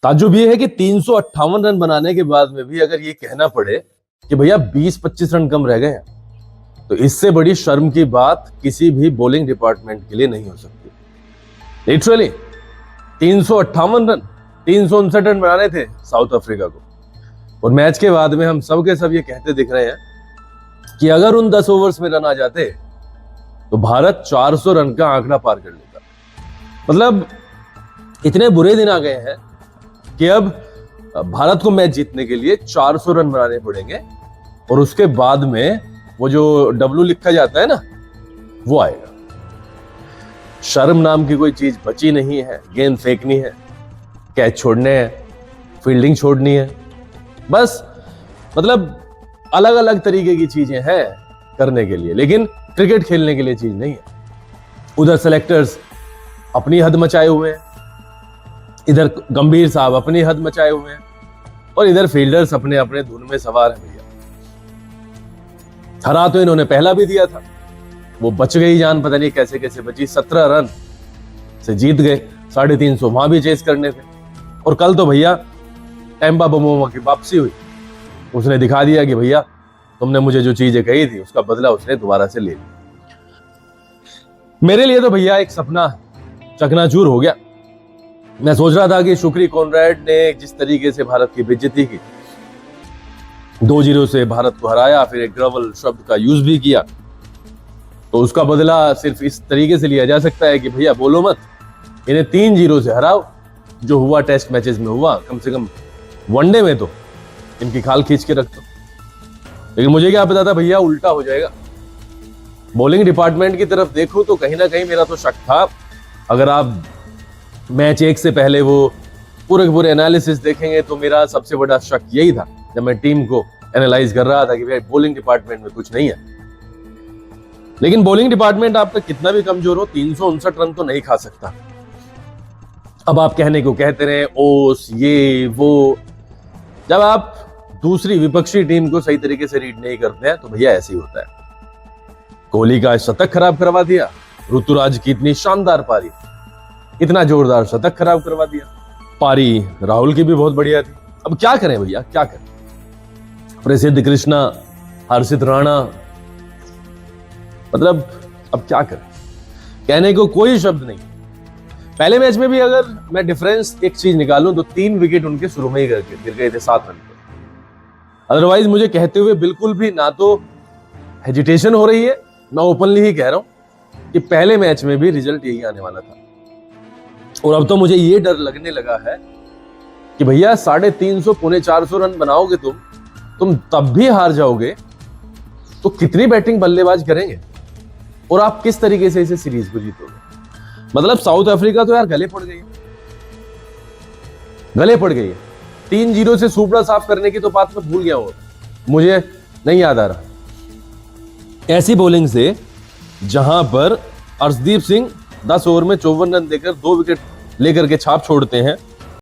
ताज्जुब ये है कि 358 रन बनाने के बाद में भी अगर ये कहना पड़े कि भैया 20-25 रन कम रह गए हैं, तो इससे बड़ी शर्म की बात किसी भी बॉलिंग डिपार्टमेंट के लिए नहीं हो सकती। लिटरली 358 रन, 359 रन बनाने थे साउथ अफ्रीका को, और मैच के बाद में हम सब के सब ये कहते दिख रहे हैं कि अगर उन 10 ओवर्स में रन आ जाते तो भारत 400 रन का आंकड़ा पार कर लेता। मतलब इतने बुरे दिन आ गए हैं कि अब भारत को मैच जीतने के लिए 400 रन बनाने पड़ेंगे, और उसके बाद में वो जो डब्ल्यू लिखा जाता है ना, वो आएगा। शर्म नाम की कोई चीज बची नहीं है। गेंद फेंकनी है, कैच छोड़ने हैं, फील्डिंग छोड़नी है, बस मतलब अलग अलग तरीके की चीजें हैं करने के लिए, लेकिन क्रिकेट खेलने के लिए चीज नहीं है। उधर सेलेक्टर्स अपनी हद मचाए हुए हैं, इधर गंभीर साहब अपनी हद मचाए हुए हैं, और इधर फील्डर्स अपने अपने धुन में सवार हैं। भैया हरा तो इन्होंने पहला भी दिया था, वो बच गई जान, पता नहीं कैसे कैसे बची, 17 रन से जीत गए। 350 वहां भी चेस करने थे। और कल तो भैया टेम्पा बमोमा की वापसी हुई, उसने दिखा दिया कि भैया तुमने मुझे जो चीजें कही थी उसका बदला उसने दोबारा से ले लिया। मेरे लिए तो भैया एक सपना चकनाचूर हो गया। मैं सोच रहा था कि शुक्री कॉनरेड ने जिस तरीके से भारत की बेइज्जती की, 2-0 से भारत को हराया, फिर एक ग्रवल शब्द का यूज भी किया, तो उसका बदला सिर्फ इस तरीके से लिया जा सकता है कि भैया बोलो मत, इन्हें 3-0 से हराओ। जो हुआ टेस्ट मैचेस में हुआ, कम से कम वनडे में तो इनकी खाल खींच के रख दो। लेकिन मुझे क्या पता था भैया उल्टा हो जाएगा। बॉलिंग डिपार्टमेंट की तरफ देखो तो कहीं ना कहीं मेरा तो शक था। अगर आप मैच 1 से पहले वो पूरे एनालिसिस देखेंगे तो मेरा सबसे बड़ा शक यही था, जब मैं टीम को एनालाइज कर रहा था कि भाई बॉलिंग डिपार्टमेंट में कुछ नहीं है। लेकिन बॉलिंग डिपार्टमेंट आपका कितना भी कमजोर हो, 359 रन तो नहीं खा सकता। अब आप कहने को कहते रहे ओस ये वो, जब आप दूसरी विपक्षी टीम को सही तरीके से रीड नहीं करते हैं तो भैया ऐसे ही होता है। कोहली का शतक खराब करवा दिया, ऋतुराज की इतनी शानदार पारी, इतना जोरदार शतक खराब करवा दिया, पारी राहुल की भी बहुत बढ़िया थी। अब क्या करें भैया, क्या करें? प्रसिद्ध कृष्णा, हर्षित राणा, मतलब अब क्या करें? कहने को कोई शब्द नहीं। पहले मैच में भी अगर मैं डिफरेंस एक चीज निकालूं तो 3 विकेट उनके शुरू में ही गिर गए थे 7 रन पे। अदरवाइज मुझे कहते हुए बिल्कुल भी ना तो हेजिटेशन हो रही है, मैं ओपनली ही कह रहा हूं कि पहले मैच में भी रिजल्ट यही आने वाला था। और अब तो मुझे ये डर लगने लगा है कि भैया 350 पौने 400 रन बनाओगे तुम तब भी हार जाओगे तो कितनी बैटिंग बल्लेबाज करेंगे, और आप किस तरीके से इसे सीरीज को जीतोगे? मतलब साउथ अफ्रीका तो यार गले पड़ गई है। 3-0 से सुपड़ा साफ करने की तो बात मैं भूल गया हूं, मुझे नहीं याद आ रहा। ऐसी बॉलिंग से जहां पर अर्शदीप सिंह 10 ओवर में 54 रन देकर 2 विकेट लेकर के छाप छोड़ते हैं,